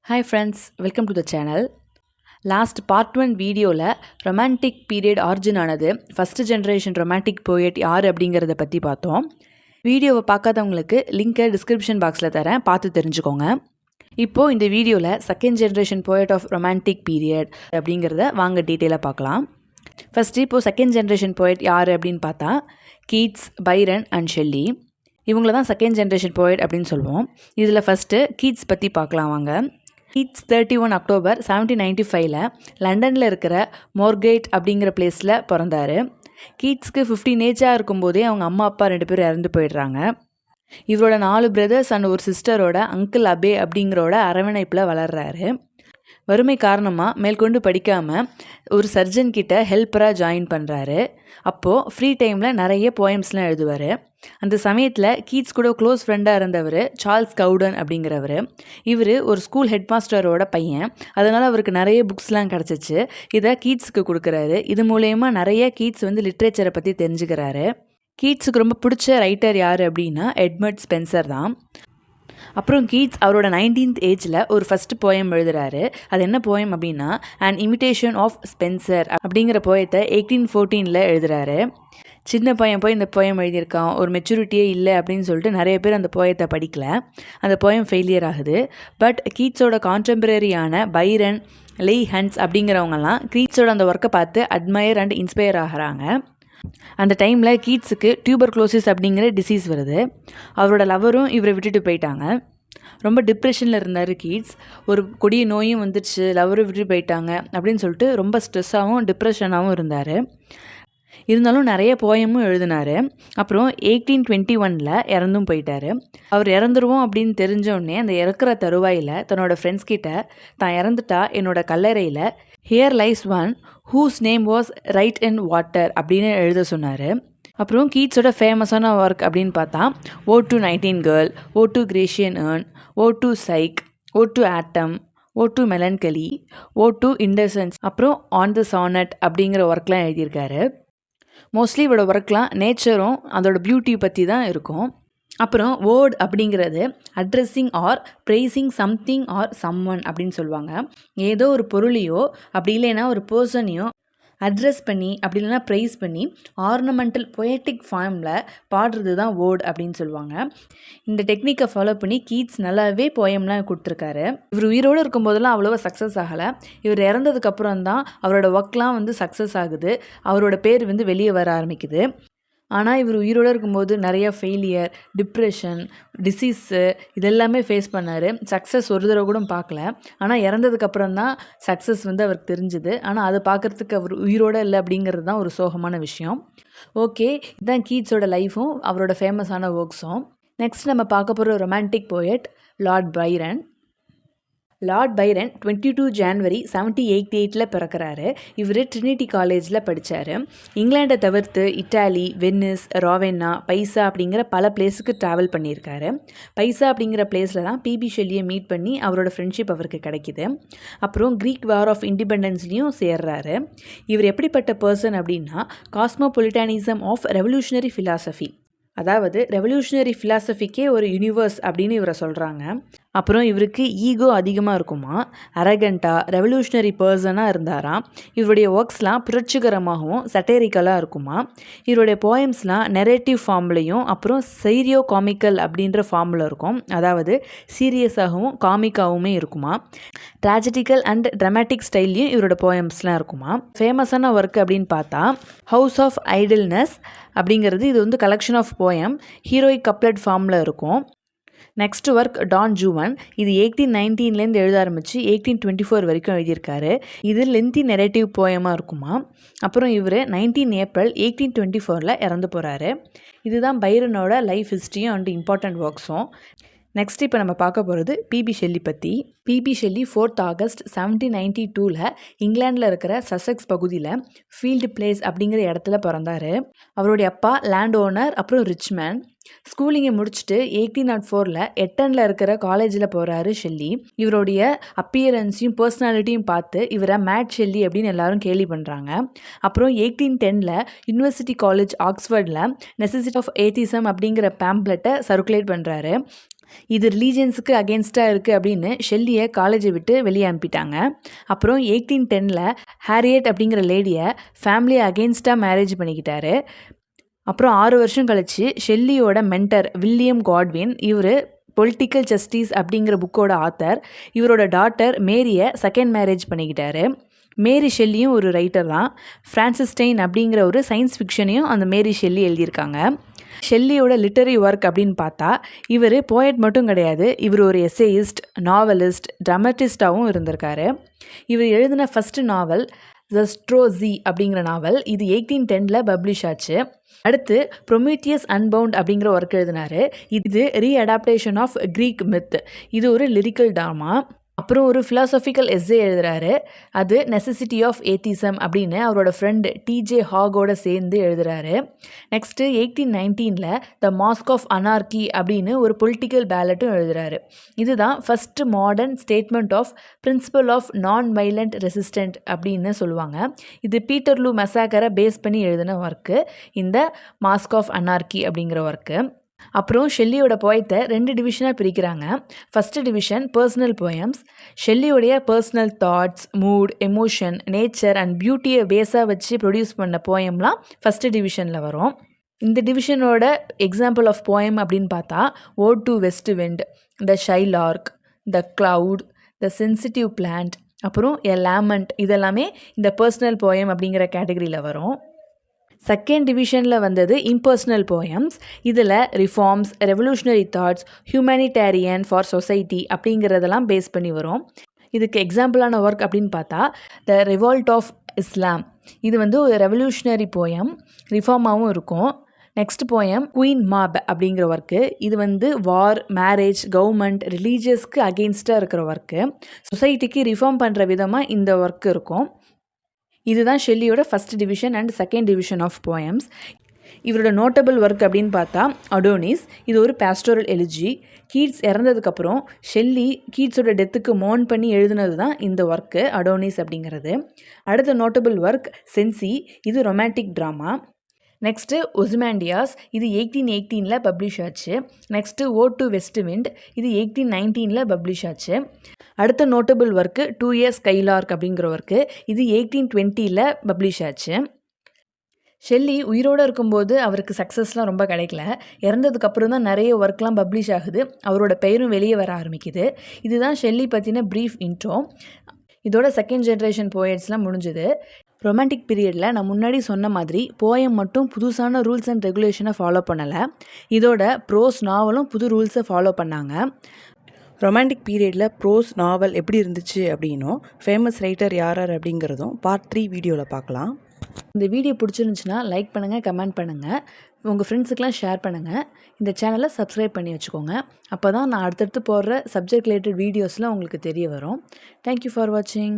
Hi friends, welcome to the channel. Last part 1 வீடியோவில் romantic period origin ஆனது first generation romantic poet யார் அப்படிங்கிறத பற்றி பார்த்தோம். வீடியோவை பார்க்காதவங்களுக்கு லிங்கை டிஸ்கிரிப்ஷன் பாக்ஸில் தரேன், பார்த்து தெரிஞ்சுக்கோங்க. இப்போது இந்த வீடியோவில் second generation poet of romantic period அப்படிங்கிறத வாங்க டீட்டெயிலாக பார்க்கலாம். ஃபஸ்ட்டு இப்போது செகண்ட் ஜென்ரேஷன் போயட் யார் அப்படின்னு பார்த்தா கீட்ஸ், பைரன் அண்ட் ஷெல்லி. இவங்கள தான் செகண்ட் ஜென்ரேஷன் போயட் அப்படின்னு சொல்லுவோம். இதில் ஃபஸ்ட்டு கீட்ஸ் பற்றி பார்க்கலாம் வாங்க. கீட்ஸ் 31 அக்டோபர் 1795 லண்டனில் இருக்கிற மோர்கேட் அப்படிங்கிற பிளேஸில் பிறந்தார். கீட்ஸ்க்கு 15 ஏஜாக இருக்கும்போதே அவங்க அம்மா அப்பா 2 பேரும் இறந்து போயிடுறாங்க. இவரோட 4 பிரதர்ஸ் அண்ட் ஒரு சிஸ்டரோட அங்கிள் அபே அப்படிங்கிறோட அரவணைப்பில் வளர்கிறாரு. வறுமை காரணமாக மேற்கொண்டு படிக்காமல் ஒரு சர்ஜன் கிட்ட ஹெல்ப்பராக ஜாயின் பண்ணுறாரு. அப்போது ஃப்ரீ டைமில் நிறைய போயம்ஸ்லாம் எழுதுவார். அந்த சமயத்தில் கீட்ஸ் கூட க்ளோஸ் ஃப்ரெண்டாக இருந்தவர் சார்ல்ஸ் கவுடன் அப்படிங்கிறவர். இவர் ஒரு ஸ்கூல் ஹெட் மாஸ்டரோட பையன், அதனால் அவருக்கு நிறைய புக்ஸ்லாம் கிடச்சிச்சு. இதை கீட்ஸுக்கு கொடுக்குறாரு. இது மூலயமா நிறைய கீட்ஸ் லிட்ரேச்சரை பற்றி தெரிஞ்சுக்கிறாரு. கீட்ஸுக்கு ரொம்ப பிடிச்ச ரைட்டர் யார் அப்படின்னா எட்மண்ட் ஸ்பென்சர் தான். அப்புறம் கீட்ஸ் அவரோட 19th ஏஜில் ஒரு ஃபஸ்ட்டு போயம் எழுதுகிறாரு. அது என்ன போயம் அப்படின்னா அன் இமிட்டேஷன் ஆஃப் ஸ்பென்சர் அப்படிங்கிற போயத்தை 1814 எழுதுகிறாரு. சின்ன பையன் போய் இந்த போயம் எழுதியிருக்கான், ஒரு மெச்சூரிட்டியே இல்லை அப்படின்னு சொல்லிட்டு நிறைய பேர் அந்த போயத்தை படிக்கல. அந்த போயம் ஃபெயிலியர் ஆகுது. பட் கீட்ஸோட கான்டெம்பரரியான பைரன், லெய் ஹன்ஸ் அப்படிங்கிறவங்கலாம் கீட்ஸோட அந்த ஒர்க்கை பார்த்து அட்மையர் அண்ட் இன்ஸ்பயர் ஆகிறாங்க. அந்த டைமில் கீட்ஸுக்கு டியூபர்குலோசிஸ் அப்படிங்கிற டிசீஸ் வருது. அவரோட லவரும் இவரை விட்டுட்டு போயிட்டாங்க. ரொம்ப டிப்ரெஷனில் இருந்தார் கீட்ஸ். ஒரு கொடிய நோயும் வந்துடுச்சு, லவரும் விட்டுட்டு போயிட்டாங்க அப்படின்னு சொல்லிட்டு ரொம்ப ஸ்ட்ரெஸ்ஸாகவும் டிப்ரெஷனாகவும் இருந்தார். இருந்தாலும் நிறைய போயமும் எழுதினார். அப்புறம் 1821 இறந்தும் போயிட்டார். அவர் இறந்துருவோம் அப்படின்னு தெரிஞ்சோடனே அந்த இறக்குற தருவாயில் தன்னோட ஃப்ரெண்ட்ஸ் கிட்ட தான் இறந்துட்டா என்னோட கல்லறையில் here lies one whose name was writ in water அப்படின்னு எழுத சொன்னார். அப்புறம் கீட்ஸோட ஃபேமஸான ஒர்க் அப்படின்னு பார்த்தா ode to nightingale, ode to Grecian urn, ode to Psyche, ode to autumn, ode to melancholy, ode to indolence, அப்புறம் ஆன் த சானட் அப்படிங்கிற ஒர்க்லாம் எழுதியிருக்காரு. மோஸ்ட்லி இவரோட ஒர்க்லாம் நேச்சரும் அதோட பியூட்டி பற்றி தான் இருக்கும். அப்புறம் வேர்ட் அப்படிங்கிறது addressing or praising something or someone அப்படின்னு சொல்லுவாங்க. ஏதோ ஒரு பொருளையோ அப்படி இல்லைன்னா ஒரு பர்சனையோ அட்ரெஸ் பண்ணி அப்படி இல்லைன்னா ப்ரைஸ் பண்ணி ஆர்னமெண்டல் பொயட்டிக் ஃபார்மில் பாடுறது தான் வேர்ட் அப்படின்னு சொல்லுவாங்க. இந்த டெக்னிக்கை ஃபாலோ பண்ணி கீட்ஸ் நல்லாவே போயம்லாம் கொடுத்துருக்காரு. இவர் உயிரோடு இருக்கும்போதெல்லாம் அவ்வளோவா சக்ஸஸ் ஆகலை. இவர் இறந்ததுக்கப்புறம் தான் அவரோட ஒர்க்லாம் சக்ஸஸ் ஆகுது. அவரோட பேர் வெளியே வர ஆரம்பிக்குது. ஆனால் இவர் உயிரோடு இருக்கும்போது நிறையா ஃபெயிலியர், டிப்ரெஷன், டிசீஸு இதெல்லாமே ஃபேஸ் பண்ணார். சக்ஸஸ் ஒரு தடவை கூட பார்க்கல. ஆனால் இறந்ததுக்கப்புறம் தான் சக்ஸஸ் அவருக்கு தெரிஞ்சுது. ஆனால் அதை பார்க்குறதுக்கு அவர் உயிரோடு இல்லை அப்படிங்கிறது தான் ஒரு சோகமான விஷயம். ஓகே, இதுதான் கீட்ஸோட லைஃப்பும் அவரோட ஃபேமஸான ஒர்க்ஸும். நெக்ஸ்ட் நம்ம பார்க்க போகிற romantic poet Lord Byrne. Lord Byrne 22 January 1788 பிறக்கிறாரு. இவர் ட்ரினிட்டி காலேஜில் படித்தார். இங்கிலாண்டை தவிர்த்து இட்டாலி, வெனிஸ், ராவென்னா, பைசா அப்படிங்கிற பல பிளேஸுக்கு ட்ராவல் பண்ணியிருக்காரு. பைசா அப்படிங்கிற பிளேஸில் தான் பிபி ஷெல்லியை மீட் பண்ணி அவரோட ஃப்ரெண்ட்ஷிப் அவருக்கு கிடைக்கிது. அப்புறம் க்ரீக் வார் ஆஃப் இண்டிபெண்டன்ஸ்லேயும் சேர்றாரு. இவர் எப்படிப்பட்ட பர்சன் அப்படின்னா காஸ்மோபொலிட்டானிசம் ஆஃப் ரெவல்யூஷனரி ஃபிலாசபி, அதாவது ரெவல்யூஷனரி ஃபிலாசபிக்கே ஒரு யூனிவர்ஸ் அப்படின்னு இவரை சொல்கிறாங்க. அப்புறம் இவருக்கு ஈகோ அதிகமாக இருக்குமா, அரகண்ட்டாக ரெவல்யூஷனரி பர்சனாக இருந்தாராம். இவருடைய ஒர்க்ஸ்லாம் புரட்சிகரமாகவும் சட்டேரிக்கலாக இருக்குமா. இவருடைய போயம்ஸ்லாம் நெரேட்டிவ் ஃபார்ம்லேயும் அப்புறம் சைரியோ காமிக்கல் அப்படின்ற ஃபார்மில் இருக்கும். அதாவது சீரியஸாகவும் காமிக்காகவுமே இருக்குமா. ட்ராஜடிக்கல் அண்ட் ட்ராமாட்டிக் ஸ்டைல்லையும் இவரோட போயம்ஸ்லாம் இருக்குமா. ஃபேமஸான ஒர்க் அப்படின்னு பார்த்தா ஹவுஸ் ஆஃப் ஐடில்னஸ் அப்படிங்கிறது இது collection of poem heroic couplet ஃபார்மில் இருக்கும். Next work Don Juan. இது 1819 எழுத ஆரம்பித்து 1824 வரைக்கும் எழுதியிருக்காரு. இது லென்த்தி நெரேட்டிவ் போயமாக இருக்குமா. அப்புறம் இவர் 19 ஏப்ரல் 1824 இறந்து போகிறாரு. இதுதான் பைரனோட லைஃப் ஹிஸ்ட்ரியும் அண்ட் இம்பார்ட்டண்ட் ஒர்க்ஸும். நெக்ஸ்ட் இப்போ நம்ம பார்க்க போகிறது பிபி ஷெல்லி பற்றி. பிபி ஷெல்லி 4th ஆகஸ்ட் 1792 இங்கிலாண்டில் இருக்கிற சசெக்ஸ் பகுதியில் ஃபீல்டு பிளேஸ் அப்படிங்கிற இடத்துல பிறந்தார். அவருடைய அப்பா லேண்ட் ஓனர், அப்புறம் ரிச்மேன். ஸ்கூலிங்கை முடிச்சுட்டு 1804 எட்டனில் இருக்கிற காலேஜில் போகிறாரு ஷெல்லி. இவருடைய அப்பியரன்ஸையும் பர்சனாலிட்டியும் பார்த்து இவரை மேட் ஷெல்லி அப்படின்னு எல்லாரும் கேலி பண்ணுறாங்க. அப்புறம் 1810 யூனிவர்சிட்டி காலேஜ் ஆக்ஸ்ஃபர்டில் நெசசிட்டி ஆஃப் ஏத்திசம் அப்படிங்கிற பேம்ப்ளெட்டை சர்க்குலேட் பண்ணுறாரு. இது ரிலீஜியன்ஸுக்கு அகேன்ஸ்டாக இருக்குது அப்படின்னு ஷெல்லியை காலேஜை விட்டு வெளியே அனுப்பிட்டாங்க. அப்புறம் 1810 ஹேரியட் அப்படிங்கிற லேடியை ஃபேமிலியை அகேன்ஸ்டாக மேரேஜ் பண்ணிக்கிட்டாரு. அப்புறம் 6 வருஷம் கழித்து ஷெல்லியோட மென்டர் வில்லியம் காட்வின், இவர் பொலிட்டிக்கல் ஜஸ்டிஸ் அப்படிங்கிற புக்கோட ஆத்தர், இவரோட டாட்டர் மேரியை செகண்ட் மேரேஜ் பண்ணிக்கிட்டாரு. மேரி ஷெல்லியும் ஒரு ரைட்டர் தான். ஃப்ரான்சிஸ்டைன் அப்படிங்கிற ஒரு சயின்ஸ் ஃபிக்ஷனையும் அந்த மேரி ஷெல்லி எழுதியிருக்காங்க. ஷெல்லியோட லிட்டரரி ஒர்க் அப்படின்னு பார்த்தா இவர் போயட் மட்டும் கிடையாது, இவர் ஒரு எஸ்ஸேயிஸ்ட், நாவலிஸ்ட், ட்ராமட்டிஸ்டாகவும் இருந்திருக்காரு. இவர் எழுதின ஃபஸ்ட்டு நாவல் ஜஸ்ட்ரோஸி அப்படிங்கிற நாவல், இது 1810 பப்ளிஷ் ஆச்சு. அடுத்து ப்ரொமீத்தியஸ் அன்பவுண்ட் அப்படிங்கிற ஒர்க் எழுதினார். இது ரீஅடாப்டேஷன் ஆஃப் க்ரீக் மித், இது ஒரு லிரிக்கல் ட்ராமா. அப்புறம் ஒரு ஃபிலாசபிக்கல் எஸ்ஸே எழுதுகிறாரு, அது நெசசிட்டி ஆஃப் ஏத்திசம் அப்படின்னு அவரோட ஃப்ரெண்டு டிஜே ஹாகோட சேர்ந்து எழுதுகிறாரு. Next 1819 the mask of anarchy அப்படின்னு ஒரு பொலிட்டிக்கல் பேலட்டும் எழுதுகிறாரு. இதுதான் first modern statement of principle of non violent resistant அப்படின்னு சொல்லுவாங்க. இது பீட்டர்லூ மெசாக்கரை பேஸ் பண்ணி எழுதின ஒர்க்கு, இந்த மாஸ்க் ஆஃப் அனார்கி அப்படிங்கிற ஒர்க்கு. அப்புறம் ஷெல்லியோட போயத்தை 2 டிவிஷனாக பிரிக்கிறாங்க. First division personal poems. ஷெல்லியோடைய personal thoughts, mood, emotion, nature and பியூட்டியை பேஸாக வச்சு ப்ரொடியூஸ் பண்ண போயம்லாம் ஃபஸ்ட்டு டிவிஷனில் வரும். இந்த டிவிஷனோட எக்ஸாம்பிள் ஆஃப் போயம் அப்படின்னு பார்த்தா ode to west wind, the skylark, the cloud, the sensitive plant, அப்புறம் எ லேமண்ட், இதெல்லாமே இந்த பர்சனல் போயம் அப்படிங்கிற கேட்டகரியில் வரும். செகண்ட் டிவிஷனில் வந்தது இம்பர்சனல் போயம்ஸ். இதில் reforms, revolutionary thoughts, humanitarian for society அப்படிங்கிறதெல்லாம் பேஸ் பண்ணி வரும். இதுக்கு எக்ஸாம்பிளான ஒர்க் அப்படின்னு பார்த்தா த ரிவால்ட் ஆஃப் இஸ்லாம், இது வந்து ஒரு ரெவல்யூஷனரி போயம், ரிஃபார்மாகவும் இருக்கும். நெக்ஸ்ட் போயம் குயின் மாப் அப்படிங்கிற ஒர்க்கு, இது வந்து வார், மேரேஜ், கவர்மெண்ட், ரிலீஜியஸ்க்கு அகெயின்ஸ்டாக இருக்கிற ஒர்க்கு, சொசைட்டிக்கு ரிஃபார்ம் பண்ணுற விதமாக இந்த ஒர்க் இருக்கும். இதுதான் ஷெல்லியோட first division and second division of poems. இவரோட நோட்டபிள் ஒர்க் அப்படின்னு பார்த்தா அடோனிஸ், இது ஒரு பாஸ்டோரல் எலிஜி. கீட்ஸ் இறந்ததுக்கப்புறம் ஷெல்லி கீட்ஸோட டெத்துக்கு மோர்ன் பண்ணி எழுதுனது தான் இந்த ஒர்க்கு அடோனிஸ் அப்படிங்கிறது. அடுத்த நோட்டபிள் ஒர்க் சென்சி, இது ரொமான்டிக் ட்ராமா. நெக்ஸ்ட்டு ஒசிமாண்டியாஸ், இது 1818 பப்ளிஷ் ஆச்சு. Next ode to west wind, இது 1819 பப்ளிஷ் ஆச்சு. அடுத்த நோட்டபிள் ஒர்க்கு 2 இயர்ஸ் ஸ்கைலார்க் அப்படிங்கிற ஒர்க்கு, இது 1820 பப்ளிஷ் ஆச்சு. ஷெல்லி உயிரோடு இருக்கும்போது அவருக்கு சக்ஸஸ்லாம் ரொம்ப கிடைக்கல. இறந்ததுக்கப்புறம் தான் நிறைய ஒர்க்லாம் பப்ளிஷ் ஆகுது, அவரோட பெயரும் வெளியே வர ஆரம்பிக்குது. இதுதான் ஷெல்லி பற்றின ப்ரீஃப் இன்ட்ரோ. இதோட செகண்ட் ஜென்ரேஷன் போயட்ஸ்லாம் முடிஞ்சுது. ரொமான்டிக் பீரியடில் நான் முன்னாடி சொன்ன மாதிரி போயம் மட்டும் புதுசான ரூல்ஸ் அண்ட் ரெகுலேஷனை ஃபாலோ பண்ணலை, இதோட ப்ரோஸ் நாவலும் புது ரூல்ஸை ஃபாலோ பண்ணாங்க. ரொமான்டிக் பீரியடில் ப்ரோஸ் நாவல் எப்படி இருந்துச்சு அப்படின்னும் ஃபேமஸ் ரைட்டர் யார் அப்படிங்கிறதும் பார்ட் 3 வீடியோவில் பார்க்கலாம். இந்த வீடியோ பிடிச்சிருந்துச்சுன்னா லைக் பண்ணுங்கள், கமெண்ட் பண்ணுங்கள், உங்கள் ஃப்ரெண்ட்ஸுக்கெலாம் ஷேர் பண்ணுங்கள். இந்த சேனலை சப்ஸ்கிரைப் பண்ணி வச்சுக்கோங்க, அப்போ தான் நான் அடுத்தடுத்து போடுற சப்ஜெக்ட் ரிலேட்டட் வீடியோஸ்லாம் உங்களுக்கு தெரிய வரும். தேங்க்யூ ஃபார் வாட்சிங்.